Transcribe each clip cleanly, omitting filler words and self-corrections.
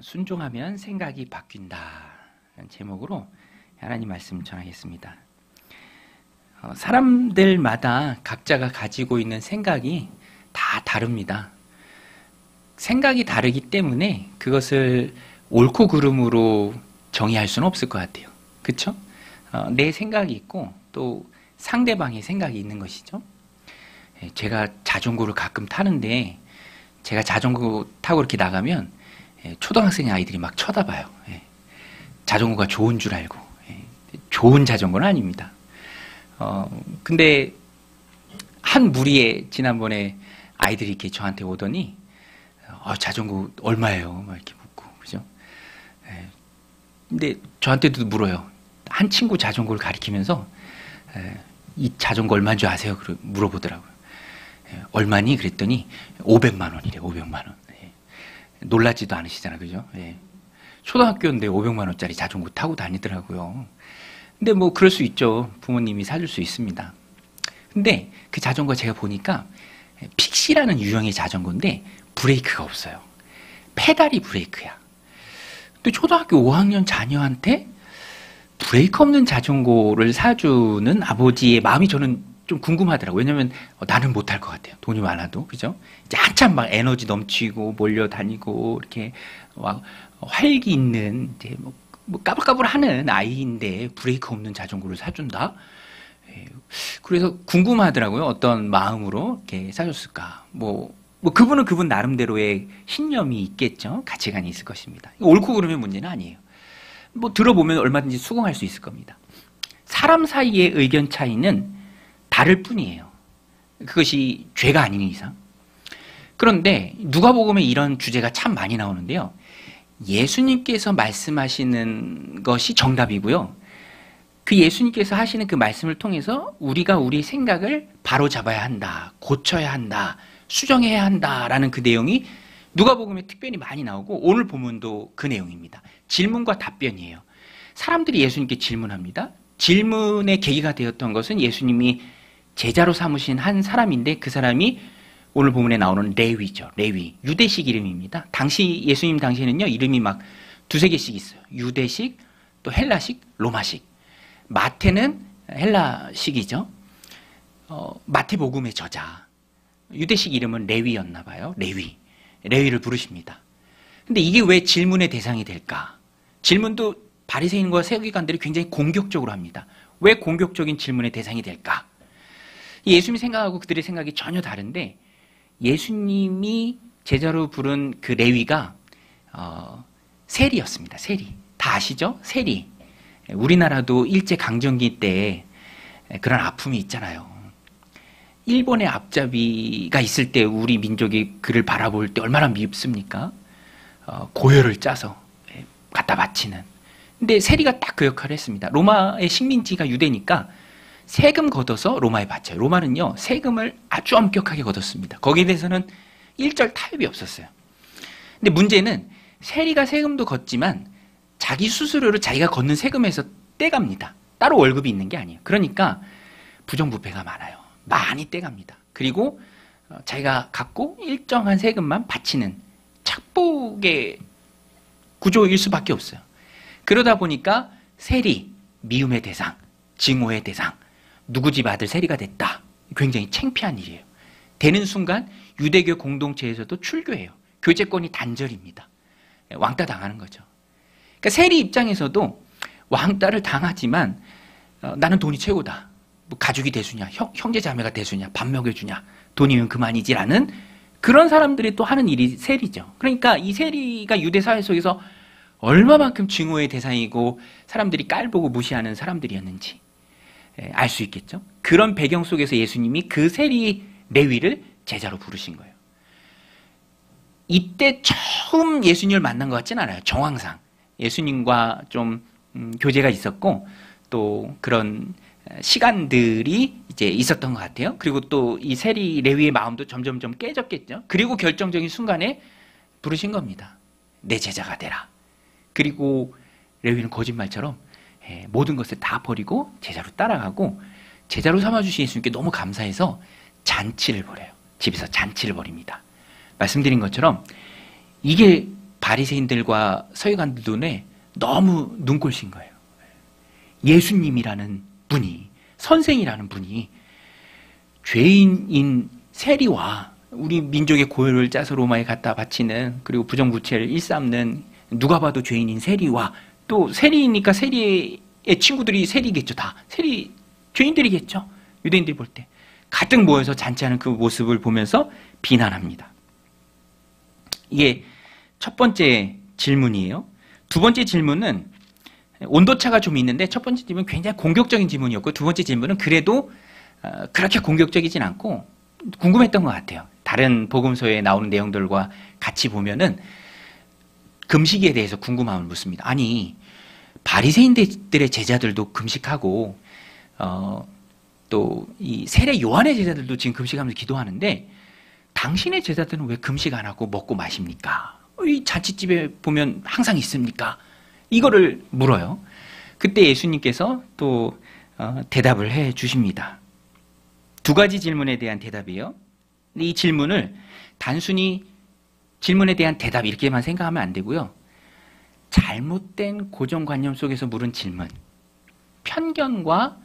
순종하면 생각이 바뀐다 라는 제목으로 하나님 말씀 전하겠습니다. 사람들마다 각자가 가지고 있는 생각이 다 다릅니다. 생각이 다르기 때문에 그것을 옳고 그름으로 정의할 수는 없을 것 같아요. 그렇죠? 내 생각이 있고 또 상대방의 생각이 있는 것이죠. 제가 자전거를 가끔 타는데 제가 자전거 타고 이렇게 나가면 초등학생 아이들이 막 쳐다봐요. 자전거가 좋은 줄 알고. 좋은 자전거는 아닙니다. 근데 한 무리에 지난번에 아이들이 이렇게 저한테 오더니 자전거 얼마예요? 막 이렇게 묻고, 그죠? 근데 저한테도 물어요. 한 친구 자전거를 가리키면서 이 자전거 얼마인 줄 아세요? 물어보더라고요. 얼마니? 그랬더니 500만 원이래. 500만 원. 놀라지도 않으시잖아, 그죠? 초등학교인데 500만 원짜리 자전거 타고 다니더라고요. 근데 뭐 그럴 수 있죠. 부모님이 사줄 수 있습니다. 근데 그 자전거 제가 보니까 픽시라는 유형의 자전거인데 브레이크가 없어요. 페달이 브레이크야. 근데 초등학교 5학년 자녀한테 브레이크 없는 자전거를 사주는 아버지의 마음이 저는 좀 궁금하더라고요. 왜냐면 나는 못할 것 같아요. 돈이 많아도. 그죠? 이제 한참 막 에너지 넘치고 몰려다니고 이렇게 활기 있는 이제 뭐 까불까불하는 아이인데 브레이크 없는 자전거를 사준다? 그래서 궁금하더라고요. 어떤 마음으로 이렇게 사줬을까? 뭐 그분은 그분 나름대로의 신념이 있겠죠. 가치관이 있을 것입니다. 옳고 그름의 문제는 아니에요. 뭐 들어보면 얼마든지 수긍할 수 있을 겁니다. 사람 사이의 의견 차이는 다를 뿐이에요. 그것이 죄가 아닌 이상. 그런데 누가복음에 이런 주제가 참 많이 나오는데요. 예수님께서 말씀하시는 것이 정답이고요. 그 예수님께서 하시는 그 말씀을 통해서 우리가 우리 생각을 바로잡아야 한다, 고쳐야 한다, 수정해야 한다라는 그 내용이 누가복음에 특별히 많이 나오고 오늘 본문도 그 내용입니다. 질문과 답변이에요. 사람들이 예수님께 질문합니다. 질문의 계기가 되었던 것은 예수님이 제자로 삼으신 한 사람인데 그 사람이 오늘 본문에 나오는 레위죠. 레위. 유대식 이름입니다. 당시 예수님 당시에는요. 이름이 막 두세 개씩 있어요. 유대식, 또 헬라식, 로마식. 마태는 헬라식이죠. 마태복음의 저자. 유대식 이름은 레위였나 봐요. 레위. 레위를 부르십니다. 근데 이게 왜 질문의 대상이 될까? 질문도 바리새인과 세계관들이 굉장히 공격적으로 합니다. 왜 공격적인 질문의 대상이 될까? 예수님이 생각하고 그들의 생각이 전혀 다른데 예수님이 제자로 부른 그 레위가 세리였습니다. 세리. 다 아시죠? 세리. 우리나라도 일제강점기 때 그런 아픔이 있잖아요. 일본의 앞잡이가 있을 때 우리 민족이 그를 바라볼 때 얼마나 미흡습니까? 고열을 짜서 갖다 바치는. 근데 세리가 딱 그 역할을 했습니다. 로마의 식민지가 유대니까 세금 걷어서 로마에 바쳐요. 로마는요, 세금을 아주 엄격하게 걷었습니다. 거기에 대해서는 일절 타협이 없었어요. 근데 문제는 세리가 세금도 걷지만 자기 수수료를 자기가 걷는 세금에서 떼갑니다. 따로 월급이 있는 게 아니에요. 그러니까 부정부패가 많아요. 많이 떼갑니다. 그리고 자기가 갖고 일정한 세금만 바치는 착복의 구조일 수밖에 없어요. 그러다 보니까 세리, 미움의 대상, 증오의 대상, 누구 집 아들 세리가 됐다. 굉장히 창피한 일이에요. 되는 순간 유대교 공동체에서도 출교해요. 교제권이 단절입니다. 왕따 당하는 거죠. 그러니까 세리 입장에서도 왕따를 당하지만 나는 돈이 최고다. 뭐 가족이 대수냐, 형제 자매가 대수냐, 밥 먹여주냐, 돈이면 그만이지라는 그런 사람들이 또 하는 일이 세리죠. 그러니까 이 세리가 유대 사회 속에서 얼마만큼 증오의 대상이고 사람들이 깔보고 무시하는 사람들이었는지 알 수 있겠죠. 그런 배경 속에서 예수님이 그 세리 레위를 제자로 부르신 거예요. 이때 처음 예수님을 만난 것 같진 않아요. 정황상 예수님과 좀 교제가 있었고 또 그런 시간들이 이제 있었던 것 같아요. 그리고 또 이 세리 레위의 마음도 점점점 깨졌겠죠. 그리고 결정적인 순간에 부르신 겁니다. 내 제자가 되라. 그리고 레위는 거짓말처럼 모든 것을 다 버리고 제자로 따라가고 제자로 삼아주신 예수님께 너무 감사해서 잔치를 벌여요. 집에서 잔치를 벌입니다. 말씀드린 것처럼 이게 바리새인들과 서기관들 눈에 너무 눈꼴신 거예요. 예수님이라는 분이, 선생이라는 분이 죄인인 세리와 우리 민족의 고열을 짜서 로마에 갖다 바치는, 그리고 부정부패를 일삼는 누가 봐도 죄인인 세리와, 또 세리니까 세리의 친구들이 세리겠죠. 다 세리 죄인들이겠죠. 유대인들이 볼 때 가득 모여서 잔치하는 그 모습을 보면서 비난합니다. 이게 첫 번째 질문이에요. 두 번째 질문은 온도차가 좀 있는데, 첫 번째 질문은 굉장히 공격적인 질문이었고, 두 번째 질문은 그래도 그렇게 공격적이진 않고 궁금했던 것 같아요. 다른 복음서에 나오는 내용들과 같이 보면은 금식에 대해서 궁금함을 묻습니다. 아니, 바리새인들의 제자들도 금식하고 또 이 세례 요한의 제자들도 지금 금식하면서 기도하는데 당신의 제자들은 왜 금식 안 하고 먹고 마십니까? 이 잔치집에 보면 항상 있습니까? 이거를 물어요. 그때 예수님께서 또 대답을 해 주십니다. 두 가지 질문에 대한 대답이에요. 이 질문을 단순히 질문에 대한 대답 이렇게만 생각하면 안 되고요. 잘못된 고정관념 속에서 물은 질문, 편견과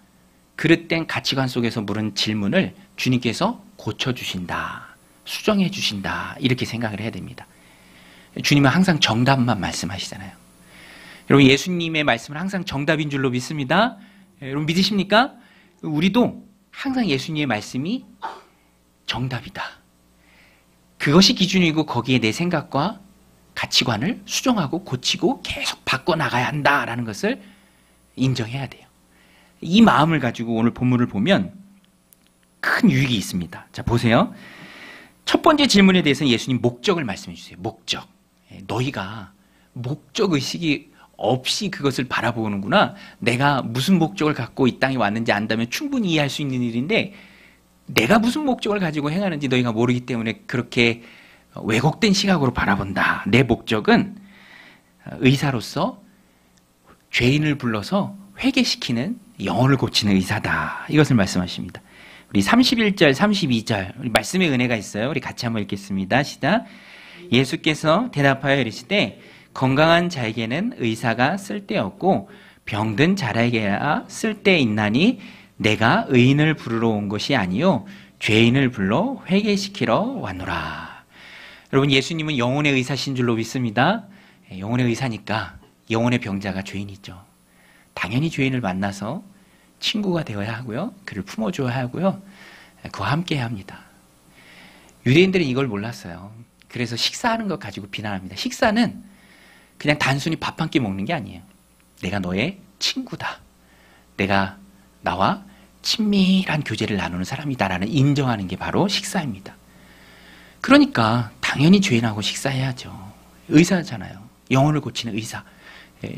그릇된 가치관 속에서 물은 질문을 주님께서 고쳐주신다, 수정해주신다, 이렇게 생각을 해야 됩니다. 주님은 항상 정답만 말씀하시잖아요. 여러분, 예수님의 말씀은 항상 정답인 줄로 믿습니다. 여러분 믿으십니까? 우리도 항상 예수님의 말씀이 정답이다. 그것이 기준이고 거기에 내 생각과 가치관을 수정하고 고치고 계속 바꿔나가야 한다라는 것을 인정해야 돼요. 이 마음을 가지고 오늘 본문을 보면 큰 유익이 있습니다. 자, 보세요. 첫 번째 질문에 대해서는 예수님 목적을 말씀해 주세요. 목적. 너희가 목적의식이 없이 그것을 바라보는구나. 내가 무슨 목적을 갖고 이 땅에 왔는지 안다면 충분히 이해할 수 있는 일인데, 내가 무슨 목적을 가지고 행하는지 너희가 모르기 때문에 그렇게 왜곡된 시각으로 바라본다. 내 목적은 의사로서 죄인을 불러서 회개시키는, 영혼을 고치는 의사다. 이것을 말씀하십니다. 우리 31절, 32절 우리 말씀의 은혜가 있어요. 우리 같이 한번 읽겠습니다. 시작. 예수께서 대답하여 이르시되 건강한 자에게는 의사가 쓸데없고 병든 자에게야 쓸데있나니 내가 의인을 부르러 온 것이 아니요 죄인을 불러 회개시키러 왔노라. 여러분, 예수님은 영혼의 의사신 줄로 믿습니다. 영혼의 의사니까 영혼의 병자가 죄인이죠. 당연히 죄인을 만나서 친구가 되어야 하고요, 그를 품어줘야 하고요, 그와 함께 해야 합니다. 유대인들은 이걸 몰랐어요. 그래서 식사하는 것 가지고 비난합니다. 식사는 그냥 단순히 밥 한 끼 먹는 게 아니에요. 내가 너의 친구다, 내가 나와 친밀한 교제를 나누는 사람이다라는 인정하는 게 바로 식사입니다. 그러니까 당연히 죄인하고 식사해야죠. 의사잖아요. 영혼을 고치는 의사.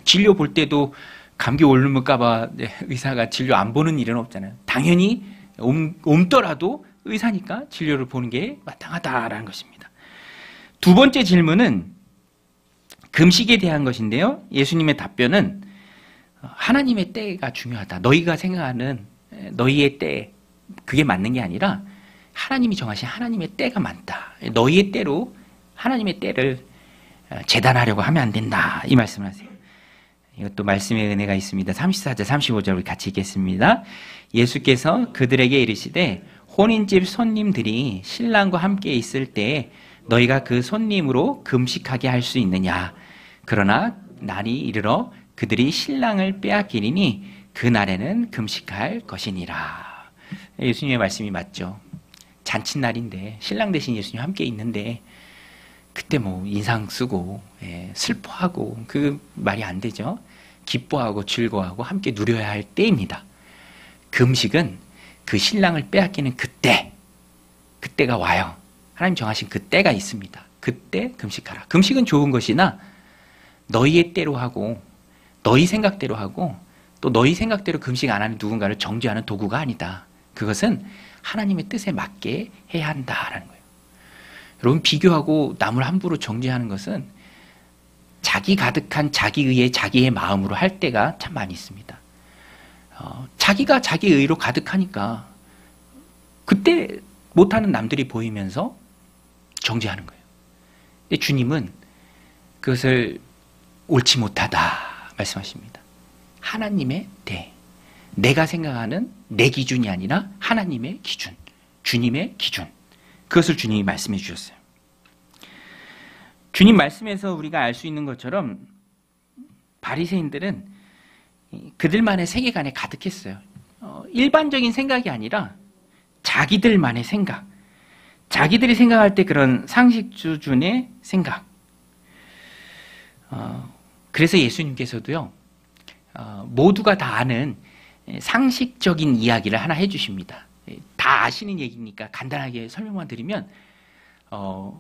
진료 볼 때도 감기 옮을까봐 의사가 진료 안 보는 일은 없잖아요. 당연히 옮더라도 의사니까 진료를 보는 게 마땅하다라는 것입니다. 두 번째 질문은 금식에 대한 것인데요. 예수님의 답변은 하나님의 때가 중요하다. 너희가 생각하는 너희의 때, 그게 맞는 게 아니라 하나님이 정하신 하나님의 때가 맞다. 너희의 때로 하나님의 때를 재단하려고 하면 안 된다. 이 말씀을 하세요. 이것도 말씀의 은혜가 있습니다. 34절, 35절 우리 같이 읽겠습니다. 예수께서 그들에게 이르시되 혼인집 손님들이 신랑과 함께 있을 때 너희가 그 손님으로 금식하게 할 수 있느냐? 그러나 날이 이르러 그들이 신랑을 빼앗기리니 그 날에는 금식할 것이니라. 예수님의 말씀이 맞죠. 잔칫날인데 신랑 대신 예수님 함께 있는데 그때 뭐 인상 쓰고 슬퍼하고 그 말이 안 되죠. 기뻐하고 즐거워하고 함께 누려야 할 때입니다. 금식은 그 신랑을 빼앗기는 그때가 와요. 하나님 정하신 그 때가 있습니다. 그때 금식하라. 금식은 좋은 것이나 너희의 때로 하고 너희 생각대로 하고 또 너희 생각대로 금식 안 하는 누군가를 정죄하는 도구가 아니다. 그것은 하나님의 뜻에 맞게 해야 한다라는 거예요. 여러분, 비교하고 남을 함부로 정죄하는 것은 자기 가득한 자기의에 자기의 마음으로 할 때가 참 많이 있습니다. 자기가 자기 의로 가득하니까 그때 못하는 남들이 보이면서 정죄하는 거예요. 근데 주님은 그것을 옳지 못하다 말씀하십니다. 하나님의 대, 내가 생각하는 내 기준이 아니라 하나님의 기준, 주님의 기준, 그것을 주님이 말씀해 주셨어요. 주님 말씀에서 우리가 알 수 있는 것처럼 바리새인들은 그들만의 세계관에 가득했어요. 일반적인 생각이 아니라 자기들만의 생각, 자기들이 생각할 때 그런 상식 수준의 생각. 그래서 예수님께서도요, 모두가 다 아는 상식적인 이야기를 하나 해주십니다. 다 아시는 얘기니까 간단하게 설명만 드리면,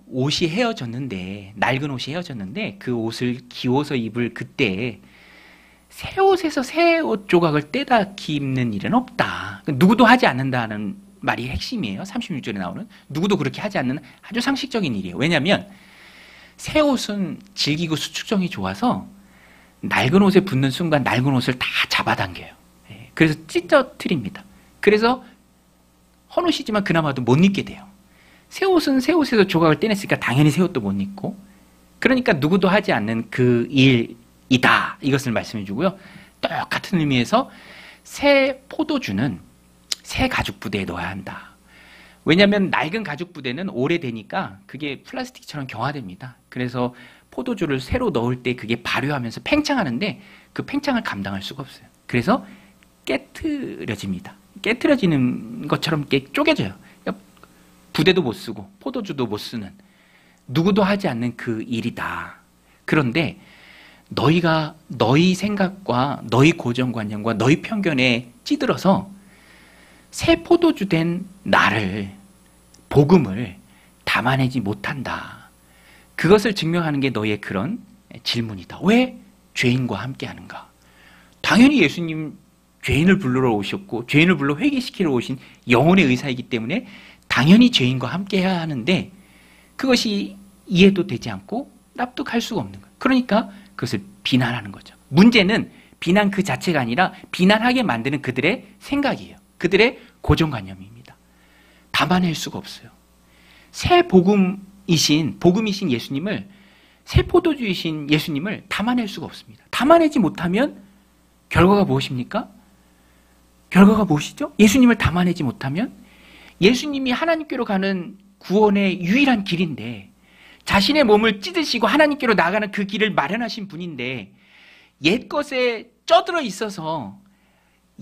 옷이 헤어졌는데, 낡은 옷이 헤어졌는데 그 옷을 기워서 입을 그때 새 옷에서 새 옷 조각을 떼다 입는 일은 없다. 누구도 하지 않는다는 말이 핵심이에요. 36절에 나오는. 누구도 그렇게 하지 않는 아주 상식적인 일이에요. 왜냐하면 새 옷은 질기고 수축성이 좋아서 낡은 옷에 붙는 순간 낡은 옷을 다 잡아당겨요. 그래서 찢어뜨립니다. 그래서 헌옷이지만 그나마도 못 입게 돼요. 새 옷은 새 옷에서 조각을 떼냈으니까 당연히 새 옷도 못 입고, 그러니까 누구도 하지 않는 그 일이다, 이것을 말씀해 주고요. 똑같은 의미에서 새 포도주는 새 가죽 부대에 넣어야 한다. 왜냐하면 낡은 가죽 부대는 오래되니까 그게 플라스틱처럼 경화됩니다. 그래서 포도주를 새로 넣을 때 그게 발효하면서 팽창하는데 그 팽창을 감당할 수가 없어요. 그래서 깨트려집니다. 깨트려지는 것처럼 쪼개져요. 부대도 못 쓰고 포도주도 못 쓰는, 누구도 하지 않는 그 일이다. 그런데 너희가 너희 생각과 너희 고정관념과 너희 편견에 찌들어서 새 포도주 된 나를, 복음을 담아내지 못한다. 그것을 증명하는 게 너희의 그런 질문이다. 왜 죄인과 함께 하는가? 당연히 예수님 죄인을 불러러 오셨고 죄인을 불러 회개시키러 오신 영혼의 의사이기 때문에 당연히 죄인과 함께 해야 하는데 그것이 이해도 되지 않고 납득할 수가 없는 거예요. 그러니까 그것을 비난하는 거죠. 문제는 비난 그 자체가 아니라 비난하게 만드는 그들의 생각이에요. 그들의 고정관념입니다. 담아낼 수가 없어요. 새 복음이신 예수님을, 새 포도주이신 예수님을 담아낼 수가 없습니다. 담아내지 못하면 결과가 무엇입니까? 결과가 무엇이죠? 예수님을 담아내지 못하면 예수님이 하나님께로 가는 구원의 유일한 길인데, 자신의 몸을 찢으시고 하나님께로 나가는 그 길을 마련하신 분인데, 옛 것에 쩌들어 있어서,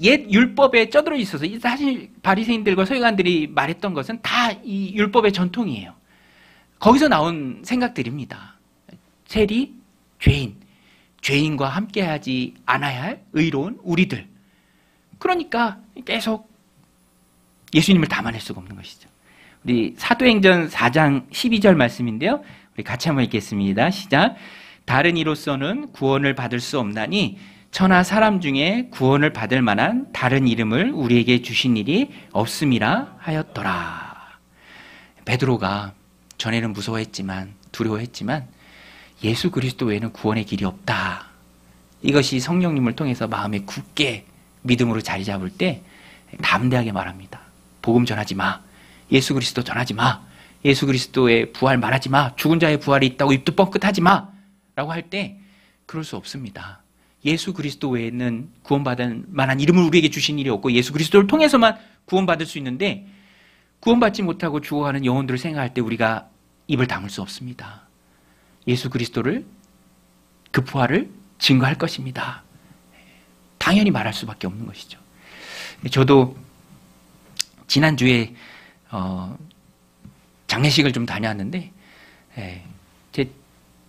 옛 율법에 쩌들어 있어서, 사실 바리새인들과 서기관들이 말했던 것은 다 이 율법의 전통이에요. 거기서 나온 생각들입니다. 세리, 죄인, 죄인과 함께하지 않아야 할 의로운 우리들. 그러니까 계속 예수님을 담아낼 수가 없는 것이죠. 우리 사도행전 4장 12절 말씀인데요. 우리 같이 한번 읽겠습니다. 시작. 다른 이로서는 구원을 받을 수 없나니 천하 사람 중에 구원을 받을 만한 다른 이름을 우리에게 주신 일이 없음이라 하였더라. 베드로가 전에는 무서워했지만, 두려워했지만 예수 그리스도 외에는 구원의 길이 없다. 이것이 성령님을 통해서 마음에 굳게 믿음으로 자리 잡을 때 담대하게 말합니다. 복음 전하지 마. 예수 그리스도 전하지 마. 예수 그리스도의 부활 말하지 마. 죽은 자의 부활이 있다고 입도 뻥끗하지 마. 라고 할 때 그럴 수 없습니다. 예수 그리스도 외에는 구원받을 만한 이름을 우리에게 주신 일이 없고 예수 그리스도를 통해서만 구원받을 수 있는데, 구원받지 못하고 죽어가는 영혼들을 생각할 때 우리가 입을 다물 수 없습니다. 예수 그리스도를, 그 부활을 증거할 것입니다. 당연히 말할 수밖에 없는 것이죠. 저도 지난주에 장례식을 좀 다녀왔는데, 제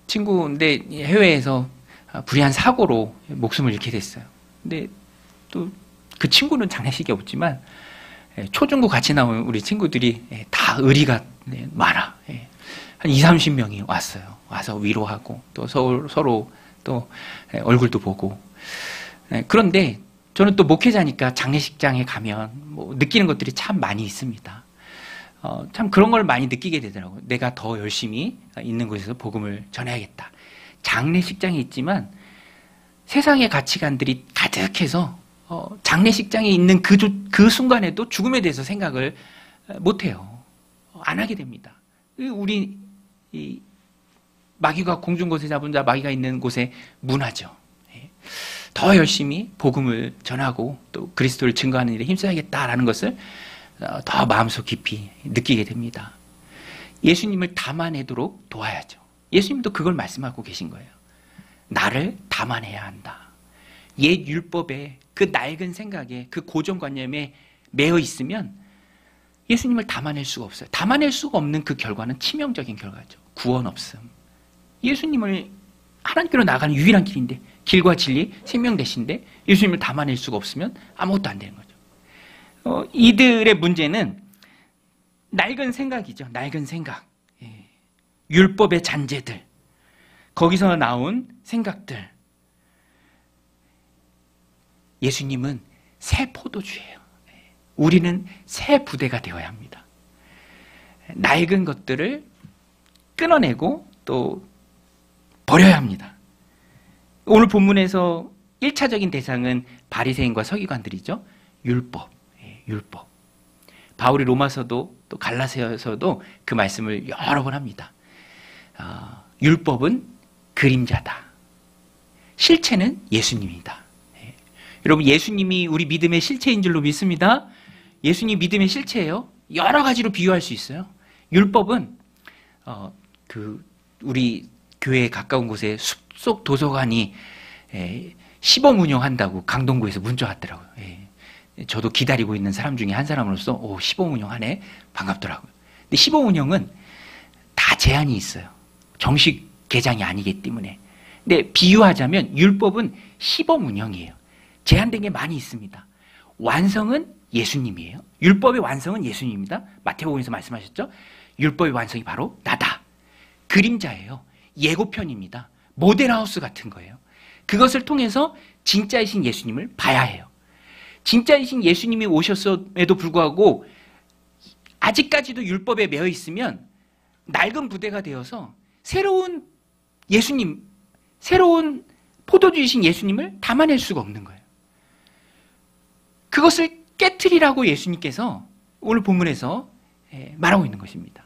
친구인데 해외에서 불의한 사고로 목숨을 잃게 됐어요. 근데 또 그 친구는 장례식이 없지만 초중고 같이 나온 우리 친구들이 다 의리가 많아. 한 20, 30명이 왔어요. 와서 위로하고 또 서로 또 얼굴도 보고. 그런데 저는 또 목회자니까 장례식장에 가면 뭐 느끼는 것들이 참 많이 있습니다. 참 그런 걸 많이 느끼게 되더라고요. 내가 더 열심히 있는 곳에서 복음을 전해야겠다. 장례식장에 있지만 세상의 가치관들이 가득해서 장례식장에 있는 그 순간에도 죽음에 대해서 생각을 못해요. 안 하게 됩니다. 우리 마귀가 공중곳에 잡은 자, 마귀가 있는 곳에 문하죠. 더 열심히 복음을 전하고 또 그리스도를 증거하는 일에 힘써야겠다라는 것을 더 마음속 깊이 느끼게 됩니다. 예수님을 담아내도록 도와야죠. 예수님도 그걸 말씀하고 계신 거예요. 나를 담아내야 한다. 옛 율법에 그 낡은 생각에 그 고정관념에 매여 있으면 예수님을 담아낼 수가 없어요. 담아낼 수가 없는 그 결과는 치명적인 결과죠. 구원 없음. 예수님을 하나님께로 나가는 유일한 길인데, 길과 진리, 생명 되신데 예수님을 담아낼 수가 없으면 아무것도 안 되는 거죠. 이들의 문제는 낡은 생각이죠. 낡은 생각. 율법의 잔재들. 거기서 나온 생각들. 예수님은 새 포도주예요. 우리는 새 부대가 되어야 합니다. 낡은 것들을 끊어내고 또 버려야 합니다. 오늘 본문에서 1차적인 대상은 바리새인과 서기관들이죠. 율법. 바울이 로마서도 또 갈라디아서도 그 말씀을 여러 번 합니다. 율법은 그림자다. 실체는 예수님이다. 여러분, 예수님이 우리 믿음의 실체인 줄로 믿습니다. 예수님 믿음의 실체예요. 여러 가지로 비유할 수 있어요. 율법은 우리 교회에 가까운 곳에 숲속 도서관이 시범 운영한다고 강동구에서 문자 왔더라고요. 저도 기다리고 있는 사람 중에 한 사람으로서 시범 운영하네, 반갑더라고요. 근데 시범 운영은 다 제한이 있어요. 정식 개장이 아니기 때문에. 근데 비유하자면 율법은 시범 운영이에요. 제한된 게 많이 있습니다. 완성은 예수님이에요. 율법의 완성은 예수님입니다. 마태복음에서 말씀하셨죠. 율법의 완성이 바로 나다. 그림자예요. 예고편입니다. 모델하우스 같은 거예요. 그것을 통해서 진짜이신 예수님을 봐야 해요. 진짜이신 예수님이 오셨음에도 불구하고 아직까지도 율법에 매여 있으면 낡은 부대가 되어서 새로운 예수님, 새로운 포도주이신 예수님을 담아낼 수가 없는 거예요. 그것을 깨트리라고 예수님께서 오늘 본문에서 말하고 있는 것입니다.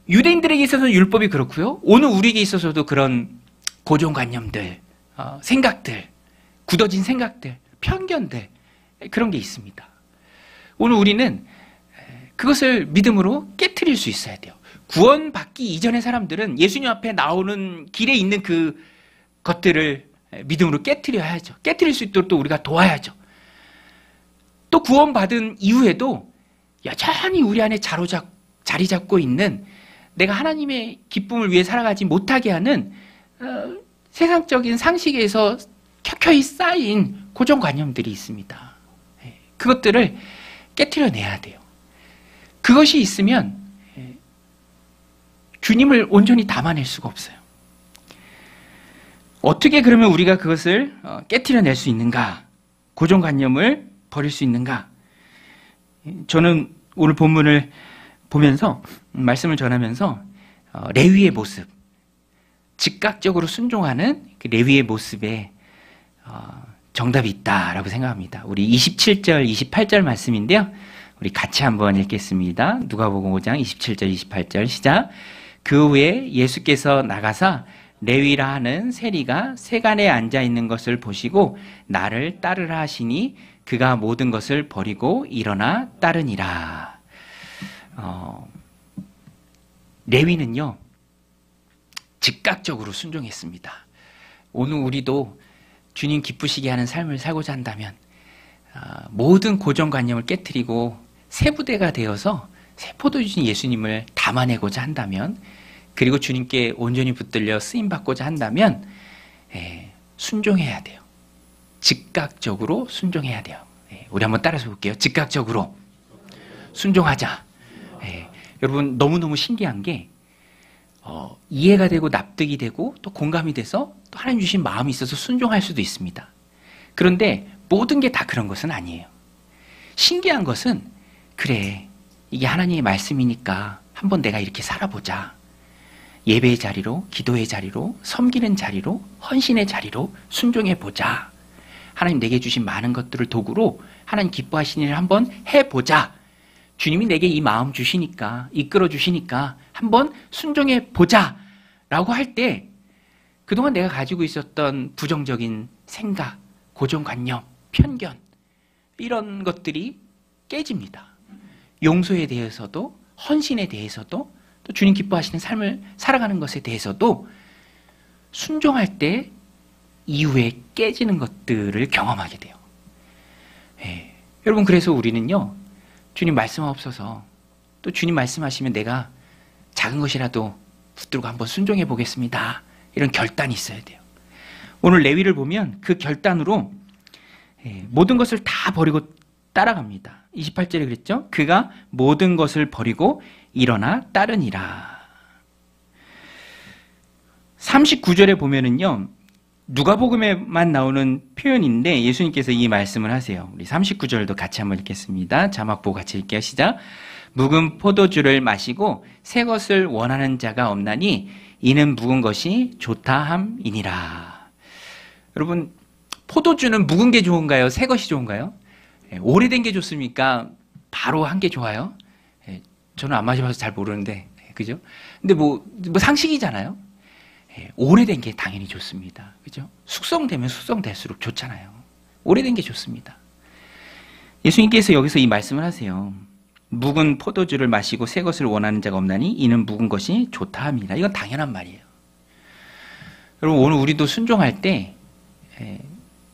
유대인들에게 있어서는 율법이 그렇고요. 오늘 우리에게 있어서도 그런 고정관념들, 생각들, 굳어진 생각들, 편견들, 그런 게 있습니다. 오늘 우리는 그것을 믿음으로 깨트릴 수 있어야 돼요. 구원받기 이전의 사람들은 예수님 앞에 나오는 길에 있는 그 것들을 믿음으로 깨트려야죠. 깨트릴 수 있도록 또 우리가 도와야죠. 또 구원받은 이후에도 여전히 우리 안에 자리 잡고 있는, 내가 하나님의 기쁨을 위해 살아가지 못하게 하는 세상적인 상식에서 켜켜이 쌓인 고정관념들이 있습니다. 그것들을 깨트려내야 돼요. 그것이 있으면 주님을 온전히 담아낼 수가 없어요. 어떻게 그러면 우리가 그것을 깨트려낼 수 있는가? 고정관념을 버릴 수 있는가? 저는 오늘 본문을 보면서, 말씀을 전하면서 레위의 모습, 즉각적으로 순종하는 그 레위의 모습에 정답이 있다라고 생각합니다. 우리 27절, 28절 말씀인데요. 우리 같이 한번 읽겠습니다. 누가복음 5장 27절, 28절 시작. 그 후에 예수께서 나가사 레위라 하는 세리가 세간에 앉아 있는 것을 보시고 나를 따르라 하시니 그가 모든 것을 버리고 일어나 따르니라. 레위는요, 즉각적으로 순종했습니다. 오늘 우리도 주님 기쁘시게 하는 삶을 살고자 한다면 모든 고정관념을 깨트리고 새 부대가 되어서 새 포도주신 예수님을 담아내고자 한다면, 그리고 주님께 온전히 붙들려 쓰임받고자 한다면 순종해야 돼요. 즉각적으로 순종해야 돼요. 우리 한번 따라서 볼게요. 즉각적으로 순종하자. 여러분, 너무너무 신기한 게 이해가 되고 납득이 되고 또 공감이 돼서 또 하나님 주신 마음이 있어서 순종할 수도 있습니다. 그런데 모든 게 다 그런 것은 아니에요. 신기한 것은, 그래, 이게 하나님의 말씀이니까 한번 내가 이렇게 살아보자. 예배의 자리로, 기도의 자리로, 섬기는 자리로, 헌신의 자리로 순종해보자. 하나님 내게 주신 많은 것들을 도구로 하나님 기뻐하시는 일을 한번 해보자. 주님이 내게 이 마음 주시니까, 이끌어 주시니까 한번 순종해보자 라고 할 때 그동안 내가 가지고 있었던 부정적인 생각, 고정관념, 편견 이런 것들이 깨집니다. 용서에 대해서도 헌신에 대해서도 또 주님 기뻐하시는 삶을 살아가는 것에 대해서도 순종할 때 이후에 깨지는 것들을 경험하게 돼요. 여러분 그래서 우리는요 주님 말씀하옵소서 또 주님 말씀하시면 내가 작은 것이라도 붙들고 한번 순종해 보겠습니다. 이런 결단이 있어야 돼요. 오늘 레위를 보면 그 결단으로 모든 것을 다 버리고 따라갑니다. 28절에 그랬죠? 그가 모든 것을 버리고 일어나 따르니라. 39절에 보면은요 누가복음에만 나오는 표현인데 예수님께서 이 말씀을 하세요. 우리 39절도 같이 한번 읽겠습니다. 자막 보고 같이 읽게요. 시작. 묵은 포도주를 마시고 새 것을 원하는 자가 없나니 이는 묵은 것이 좋다 함이니라. 여러분 포도주는 묵은 게 좋은가요? 새 것이 좋은가요? 오래된 게 좋습니까? 바로 한 게 좋아요? 저는 안 마셔봐서 잘 모르는데 그죠? 근데 뭐 상식이잖아요. 오래된 게 당연히 좋습니다. 그죠? 숙성되면 숙성될수록 좋잖아요. 오래된 게 좋습니다. 예수님께서 여기서 이 말씀을 하세요. 묵은 포도주를 마시고 새 것을 원하는 자가 없나니 이는 묵은 것이 좋다 합니다. 이건 당연한 말이에요. 여러분 오늘 우리도 순종할 때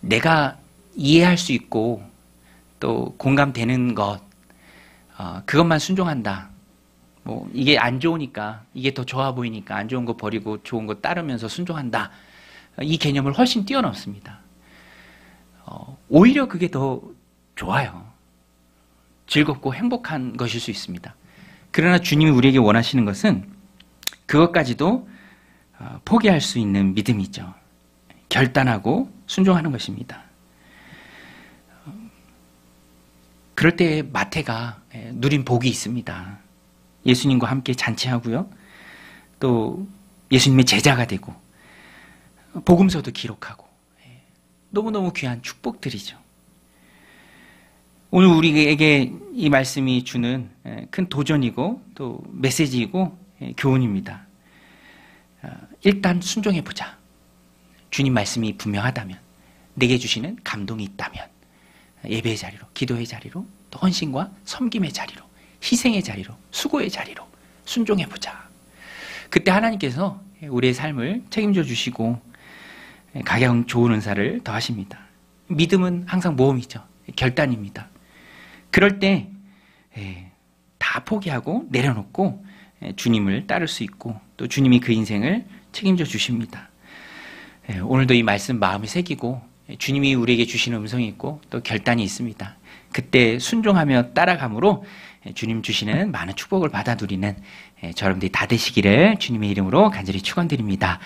내가 이해할 수 있고 또 공감되는 것 그것만 순종한다. 뭐 이게 안 좋으니까 이게 더 좋아 보이니까 안 좋은 거 버리고 좋은 거 따르면서 순종한다. 이 개념을 훨씬 뛰어넘습니다. 오히려 그게 더 좋아요. 즐겁고 행복한 것일 수 있습니다. 그러나 주님이 우리에게 원하시는 것은 그것까지도 포기할 수 있는 믿음이죠. 결단하고 순종하는 것입니다. 그럴 때 마태가 누린 복이 있습니다. 예수님과 함께 잔치하고요. 또 예수님의 제자가 되고 복음서도 기록하고 너무너무 귀한 축복들이죠. 오늘 우리에게 이 말씀이 주는 큰 도전이고 또 메시지이고 교훈입니다. 일단 순종해보자. 주님 말씀이 분명하다면 내게 주시는 감동이 있다면 예배의 자리로, 기도의 자리로, 또 헌신과 섬김의 자리로, 희생의 자리로, 수고의 자리로 순종해보자. 그때 하나님께서 우리의 삶을 책임져 주시고 가장 좋은 은사를 더하십니다. 믿음은 항상 모험이죠. 결단입니다. 그럴 때 다 포기하고 내려놓고 주님을 따를 수 있고 또 주님이 그 인생을 책임져 주십니다. 오늘도 이 말씀 마음에 새기고 주님이 우리에게 주시는 음성이 있고 또 결단이 있습니다. 그때 순종하며 따라감으로 주님 주시는 많은 축복을 받아 누리는 저러분들이 다 되시기를 주님의 이름으로 간절히 축원드립니다.